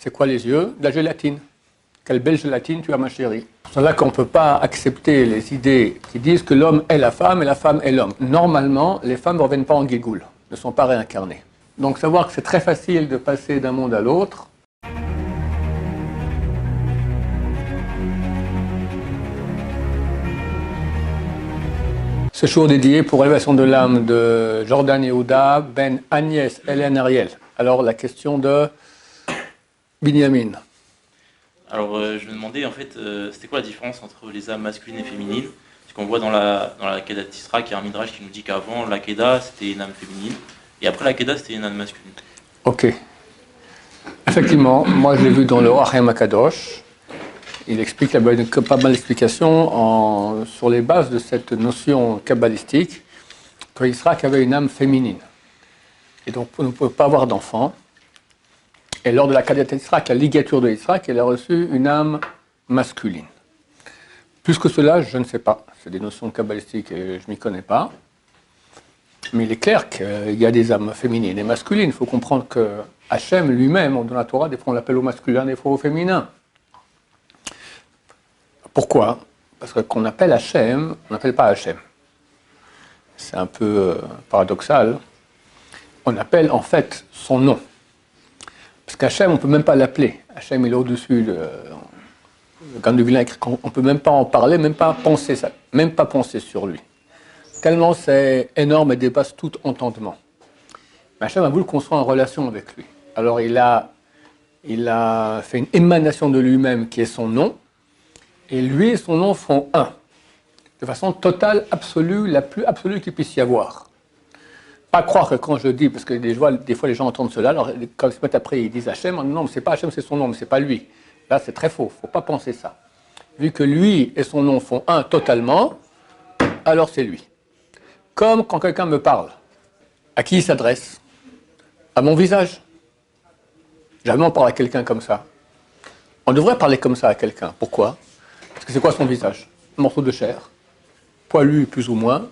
C'est quoi les yeux? De la gélatine. Quelle belle gélatine tu as, ma chérie. C'est là qu'on ne peut pas accepter les idées qui disent que l'homme est la femme et la femme est l'homme. Normalement, les femmes ne reviennent pas en guégoule, ne sont pas réincarnées. Donc savoir que c'est très facile de passer d'un monde à l'autre. Ce jour dédié pour l'élévation de l'âme de Jordan Yehuda, Ben Agnès, Hélène Ariel. Alors la question de Binyamin. Alors je me demandais en fait, c'était quoi la différence entre les âmes masculines et féminines? Parce qu'on voit dans la Kedah Tisra qu'il y a un midrash qui nous dit qu'avant la Kedah c'était une âme féminine et après la Kedah c'était une âme masculine. Ok. Effectivement, moi je l'ai vu dans le Achem Akadosh. Il explique pas mal d'explications sur les bases de cette notion kabbalistique que Yitzhak avait une âme féminine. Et donc on ne peut pas avoir d'enfant. Et lors de la Kedah Yitzhak, la ligature de Yitzhak, elle a reçu une âme masculine. Plus que cela, je ne sais pas. C'est des notions kabbalistiques et je ne m'y connais pas. Mais il est clair qu'il y a des âmes féminines et masculines. Il faut comprendre que Hachem lui-même, dans la Torah, des fois on l'appelle au masculin, des fois au féminin. Pourquoi? Parce que qu'on appelle Hachem, on n'appelle pas Hachem. C'est un peu paradoxal. On appelle en fait son nom. Parce qu'Hachem, on ne peut même pas l'appeler. Hachem, il est au-dessus. Le Gan du Vilain, on ne peut même pas en parler, même pas penser ça, même pas penser sur lui. Tellement c'est énorme et dépasse tout entendement. Mais Hachem a voulu qu'on soit en relation avec lui. Alors il a fait une émanation de lui-même qui est son nom. Et lui et son nom font un. De façon totale, absolue, la plus absolue qu'il puisse y avoir. Pas croire que quand je dis, parce que des fois les gens entendent cela, alors quand ils se mettent après, ils disent Hachem, non, mais c'est pas Hachem, c'est son nom, mais c'est pas lui. Là, c'est très faux, il ne faut pas penser ça. Vu que lui et son nom font un totalement, alors c'est lui. Comme quand quelqu'un me parle, à qui il s'adresse? À mon visage. Jamais on parle à quelqu'un comme ça. On devrait parler comme ça à quelqu'un. Pourquoi? Parce que c'est quoi son visage? Un morceau de chair, poilu plus ou moins.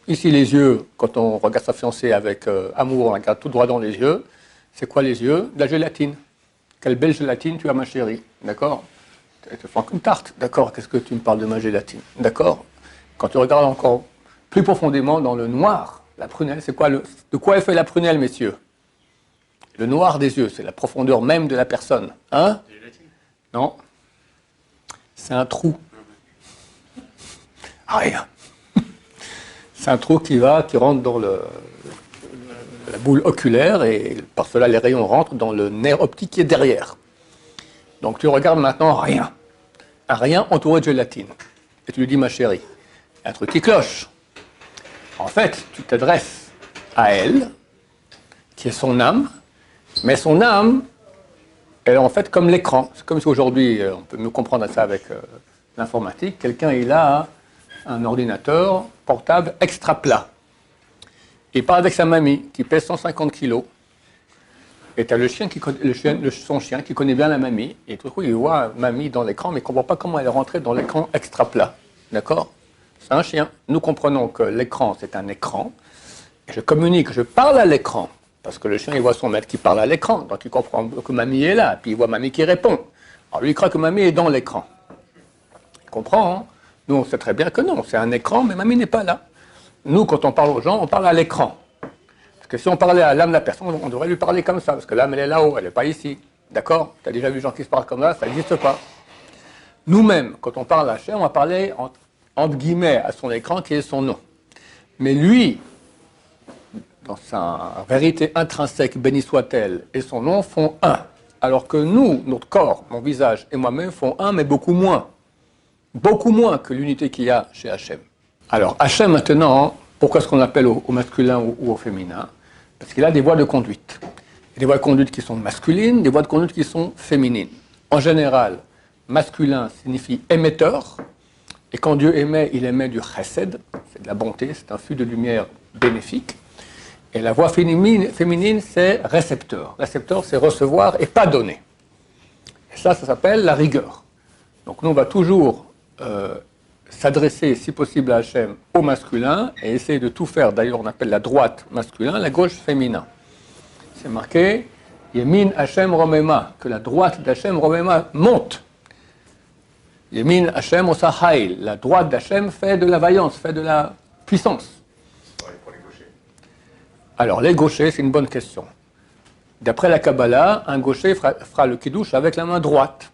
Ici, les yeux, quand on regarde sa fiancée avec amour, on regarde tout droit dans les yeux. C'est quoi les yeux? De la gélatine. Quelle belle gélatine tu as, ma chérie. D'accord? Elle te fait une tarte. D'accord? Qu'est-ce que tu me parles de ma gélatine? D'accord? Quand tu regardes encore plus profondément dans le noir, la prunelle, c'est quoi de quoi est fait la prunelle, messieurs? Le noir des yeux, c'est la profondeur même de la personne. Hein? Non? C'est un trou. Rien. C'est un trou qui rentre dans la boule oculaire et par cela les rayons rentrent dans le nerf optique qui est derrière. Donc tu regardes maintenant rien. Un rien entouré de gélatine. Et tu lui dis ma chérie, il y a un truc qui cloche. En fait, tu t'adresses à elle, qui est son âme, mais son âme, elle est en fait comme l'écran. C'est comme si aujourd'hui, on peut mieux comprendre ça avec l'informatique, quelqu'un il a un ordinateur portable extra plat. Il parle avec sa mamie qui pèse 150 kilos. Et tu as son chien qui connaît bien la mamie. Et tout coup, il voit mamie dans l'écran, mais il ne comprend pas comment elle est rentrée dans l'écran extra plat. D'accord? C'est un chien. Nous comprenons que l'écran, c'est un écran. Et je communique, je parle à l'écran. Parce que le chien, il voit son maître qui parle à l'écran. Donc il comprend que mamie est là. Puis il voit mamie qui répond. Alors lui, il croit que mamie est dans l'écran. Il comprend, hein? Nous, on sait très bien que non. C'est un écran, mais mamie n'est pas là. Nous, quand on parle aux gens, on parle à l'écran. Parce que si on parlait à l'âme de la personne, on devrait lui parler comme ça. Parce que l'âme, elle est là-haut, elle n'est pas ici. D'accord? Tu as déjà vu des gens qui se parlent comme ça n'existe pas. Nous-mêmes, quand on parle à Hachem, on va parler entre guillemets à son écran qui est son nom. Mais lui, dans sa vérité intrinsèque, béni soit-elle, et son nom font un. Alors que nous, notre corps, mon visage et moi-même font un, mais beaucoup moins. Beaucoup moins que l'unité qu'il y a chez Hachem. Alors, Hachem, maintenant, pourquoi est-ce qu'on l'appelle au masculin ou au féminin? Parce qu'il a des voies de conduite. Des voies de conduite qui sont masculines, des voies de conduite qui sont féminines. En général, masculin signifie émetteur. Et quand Dieu émet, il émet du chesed, c'est de la bonté, c'est un flux de lumière bénéfique. Et la voie féminine, c'est récepteur. Récepteur, c'est recevoir et pas donner. Et ça s'appelle la rigueur. Donc nous, on va toujours s'adresser, si possible, à Hachem au masculin et essayer de tout faire. D'ailleurs, on appelle la droite masculin, la gauche féminin. C'est marqué Yemin Hashem Romema, que la droite d'Hashem Romema monte. Yemin Hashem Osahail, la droite d'Hashem fait de la vaillance, fait de la puissance. Pour les gauchers. Alors, les gauchers, c'est une bonne question. D'après la Kabbalah, un gaucher fera le kiddush avec la main droite.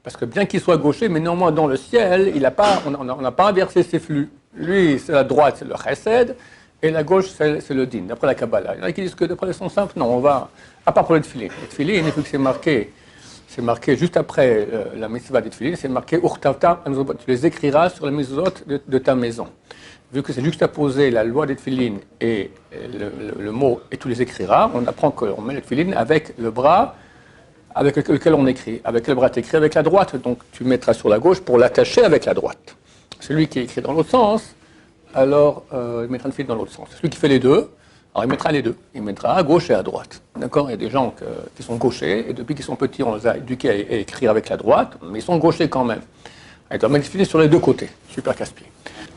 Parce que bien qu'il soit gaucher, mais néanmoins dans le ciel, on n'a pas inversé ses flux. Lui, c'est la droite, c'est le chesed, et la gauche, c'est le din, d'après la Kabbalah. Il y en a qui disent que d'après le son simple, non, on va, à part pour les tefillin. Les tefillin, vu que c'est marqué juste après la mitzvah des tefillin, c'est marqué urtavta, tu les écriras sur les mezuzot de ta maison. Vu que c'est juxtaposé la loi des tefillin et le mot et tu les écriras, on apprend qu'on met les tefillin avec le bras avec lequel on écrit. Avec quel bras tu écris? Avec la droite. Donc tu mettras sur la gauche pour l'attacher avec la droite. Celui qui écrit dans l'autre sens, alors il mettra le tefillin dans l'autre sens. Celui qui fait les deux, alors il mettra les deux. Il mettra à gauche et à droite. D'accord? Il y a des gens qui sont gauchers et depuis qu'ils sont petits, on les a éduqués à écrire avec la droite, mais ils sont gauchers quand même. Ils doivent mettre le tefillin sur les deux côtés. Super casse-pied.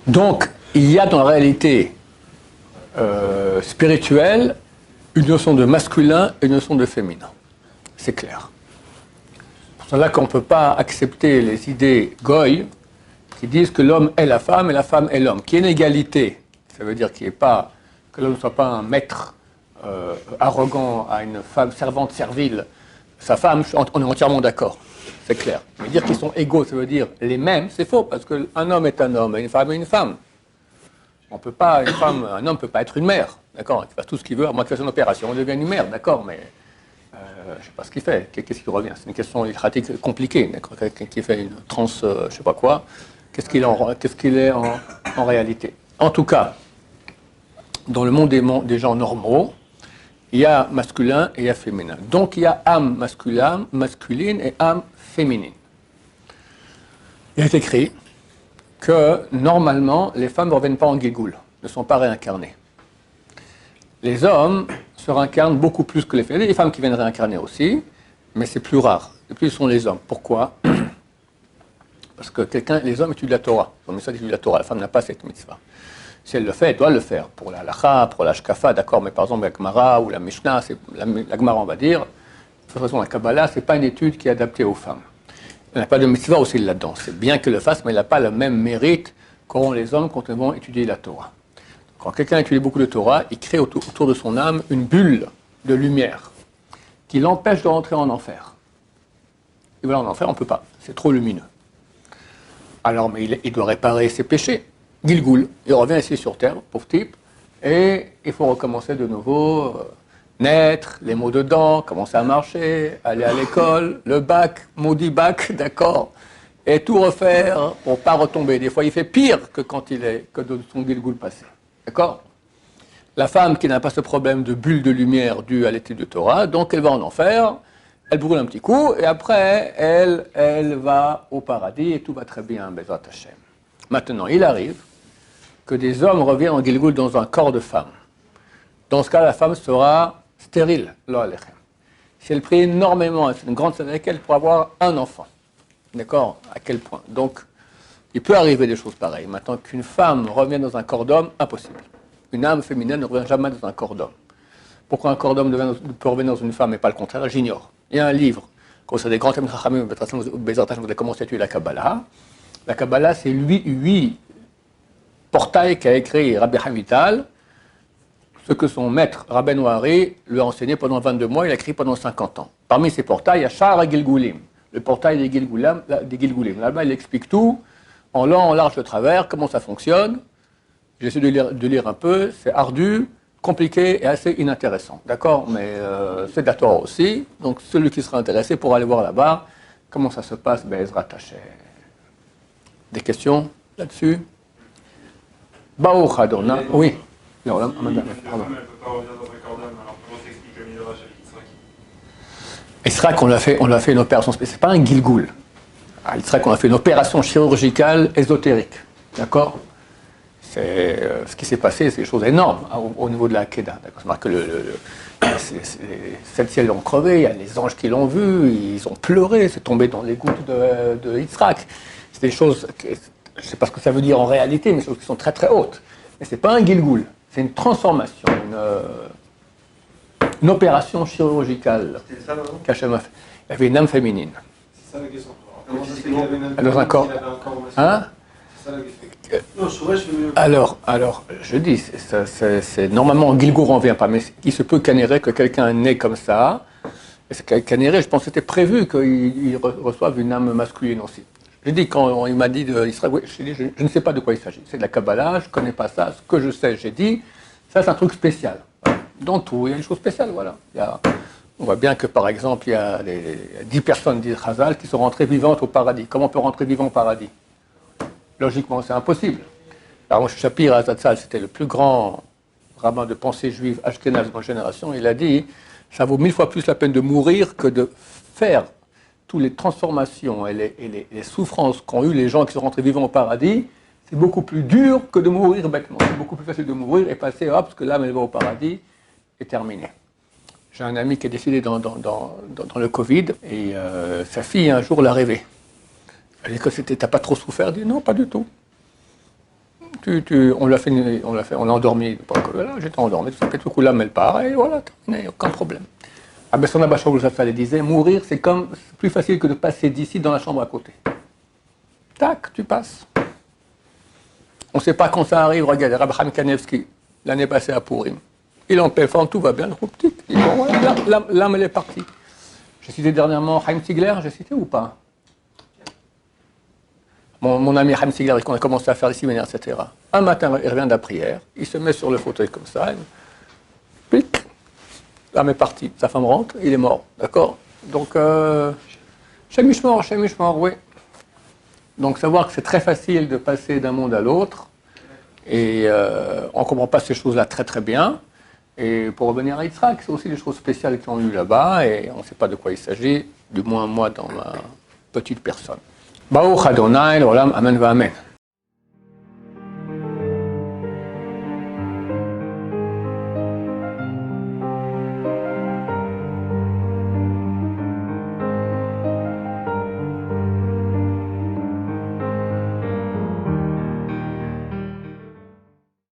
Donc, il y a dans la réalité spirituelle une notion de masculin et une notion de féminin. C'est clair. C'est pour cela qu'on ne peut pas accepter les idées goy qui disent que l'homme est la femme et la femme est l'homme. Qu'il y ait une égalité, ça veut dire que l'homme ne soit pas un maître arrogant à une femme servante servile. Sa femme, on est entièrement d'accord. C'est clair. Mais dire qu'ils sont égaux, ça veut dire les mêmes, c'est faux, parce qu'un homme est un homme et une femme est une femme. On peut pas, un homme ne peut pas être une mère, d'accord? Il fait tout ce qu'il veut, à moins qu'il fasse une opération, on devient une mère, d'accord? Mais je ne sais pas ce qu'il fait, qu'est-ce qu'il revient? C'est une question pratique compliquée, d'accord? Quelqu'un qui fait une trans, je ne sais pas quoi, qu'est-ce qu'il est en réalité? En tout cas, dans le monde des gens normaux, il y a masculin et il y a féminin. Donc il y a âme masculine et âme féminine. Il est écrit que normalement, les femmes ne reviennent pas en Gilgoul, ne sont pas réincarnées. Les hommes se réincarnent beaucoup plus que les femmes. Il y a des femmes qui viennent réincarner aussi, mais c'est plus rare. Le plus sont les hommes. Pourquoi? Parce que les hommes étudient la Torah. Ils ont mis ça d'étudier la Torah. La femme n'a pas cette mitzvah. Si elle le fait, elle doit le faire. Pour la Halacha, pour la Shkafa, d'accord, mais par exemple la Gemara ou la Mishnah, la Gemara, on va dire, de toute façon, la Kabbalah, ce n'est pas une étude qui est adaptée aux femmes. Il n'a pas de mitzvah aussi là-dedans. C'est bien qu'il le fasse, mais il n'a pas le même mérite qu'auront les hommes quand ils vont étudier la Torah. Quand quelqu'un étudie beaucoup de Torah, il crée autour de son âme une bulle de lumière qui l'empêche de rentrer en enfer. Et voilà, en enfer, on ne peut pas. C'est trop lumineux. Alors, mais il doit réparer ses péchés. Gilgoul, il revient ici sur Terre, pauvre type, et il faut recommencer de nouveau, naître, les mots dedans, commencer à marcher, aller à l'école, le bac, maudit bac, d'accord, et tout refaire pour ne pas retomber. Des fois, il fait pire que de son Gilgoul passé, d'accord? La femme qui n'a pas ce problème de bulle de lumière due à l'étude de Torah, donc elle va en enfer, elle brûle un petit coup, et après, elle va au paradis, et tout va très bien, Bezrat Hashem. Maintenant, il arrive que des hommes reviennent en Gilgoul dans un corps de femme. Dans ce cas, la femme sera stérile. Si elle prie énormément, c'est une grande scène avec elle pour avoir un enfant. D'accord? À quel point? Donc, il peut arriver des choses pareilles. Maintenant, qu'une femme revienne dans un corps d'homme, impossible. Une âme féminine ne revient jamais dans un corps d'homme. Pourquoi un corps d'homme peut revenir dans une femme et pas le contraire? J'ignore. Il y a un livre, c'est des grands thèmes Chachamim, vous avez commencé à étudier la Kabbalah. La Kabbalah, c'est 8 portails qu'a écrit Rabbi Hamital, ce que son maître, Rabbeinu Hari, lui a enseigné pendant 22 mois, il a écrit pendant 50 ans. Parmi ces portails, il y a Sha'ar Gilgulim, le portail des Gilgulim. Là-bas, il explique tout, en long, en large, de travers, comment ça fonctionne. J'essaie de lire un peu, c'est ardu, compliqué et assez inintéressant. D'accord? Mais c'est de la Torah aussi, donc celui qui sera intéressé pourra aller voir là-bas comment ça se passe, Bezrat Hashem. Des questions là-dessus? Baruch Adonai. Oui. Non, là, pardon. Israk, on a fait une opération spéciale. C'est pas un Gilgoul. Israk, on a fait une opération chirurgicale ésotérique. D'accord? C'est ce qui s'est passé, c'est des choses énormes au niveau de la Kedah. C'est marqué que les 7 ciels l'ont crevé, il y a les anges qui l'ont vu, ils ont pleuré, c'est tombé dans les gouttes de Israk. C'est des choses, je ne sais pas ce que ça veut dire en réalité, mais des choses qui sont très très hautes. Mais ce n'est pas un Gilgoul, c'est une transformation, Une opération chirurgicale C'était ça, non? qu'Hachem a fait. Il y avait une âme féminine. C'est ça la question. Comment ça se fait qu'il avait une Dans un corps. il avait un corps masculin? Hein? C'est ça la question. Non, je veux... Alors, je dis, c'est normalement, Gilgour en vient pas, mais il se peut qu'Anéré, que quelqu'un né comme ça, et qu'Anéré, je pense que c'était prévu qu'il reçoive une âme masculine aussi. Je dis, quand il m'a dit d'Israël, oui, je ne sais pas de quoi il s'agit. C'est de la Kabbalah, je ne connais pas ça. Ce que je sais, j'ai dit, ça c'est un truc spécial. Voilà. Dans tout, il y a une chose spéciale, voilà. On voit bien que, par exemple, il y a 10 personnes d'Israël qui sont rentrées vivantes au paradis. Comment on peut rentrer vivant au paradis? Logiquement, c'est impossible. Alors, Moshe Shapir Azatzal, c'était le plus grand rabbin de pensée juive ashkénaze de ma génération. Il a dit, ça vaut 1000 fois plus la peine de mourir que de faire toutes les transformations et les souffrances qu'ont eu les gens qui sont rentrés vivants au paradis. C'est beaucoup plus dur que de mourir bêtement. C'est beaucoup plus facile de mourir et passer, hop, parce que l'âme, elle va au paradis, et terminé. J'ai un ami qui est décédé dans le Covid, et sa fille, un jour, l'a rêvé. Elle dit que t'as pas trop souffert? Elle dit non, pas du tout. On l'a endormi. Voilà, j'étais endormi, tout ça fait tout coup, l'âme, elle part, et voilà, terminé, aucun problème. Ah ben son Abba Shaul Zatzal disait, mourir, c'est plus facile que de passer d'ici dans la chambre à côté. Tac, tu passes. On ne sait pas quand ça arrive. Regarde, Rabbi Chaim Kanevski, l'année passée à Purim. Il en péfend, tout va bien, le petit. Bon, voilà, l'âme, elle est partie. J'ai cité dernièrement Chaim Sigler, j'ai cité ou pas? Mon ami Chaim Sigler, qu'on a commencé à faire les séminaires, etc. Un matin, il revient de la prière, il se met sur le fauteuil comme ça, pic, l'âme est partie. Sa femme rentre, il est mort, d'accord? Donc, Shem Mishmor, oui. Donc, savoir que c'est très facile de passer d'un monde à l'autre, et on ne comprend pas ces choses-là très très bien. Et pour revenir à Yitzhak, c'est aussi des choses spéciales qui ont eu là-bas, et on ne sait pas de quoi il s'agit, du moins moi dans ma petite personne. Baruch Adonai, l'olam, amen va amen.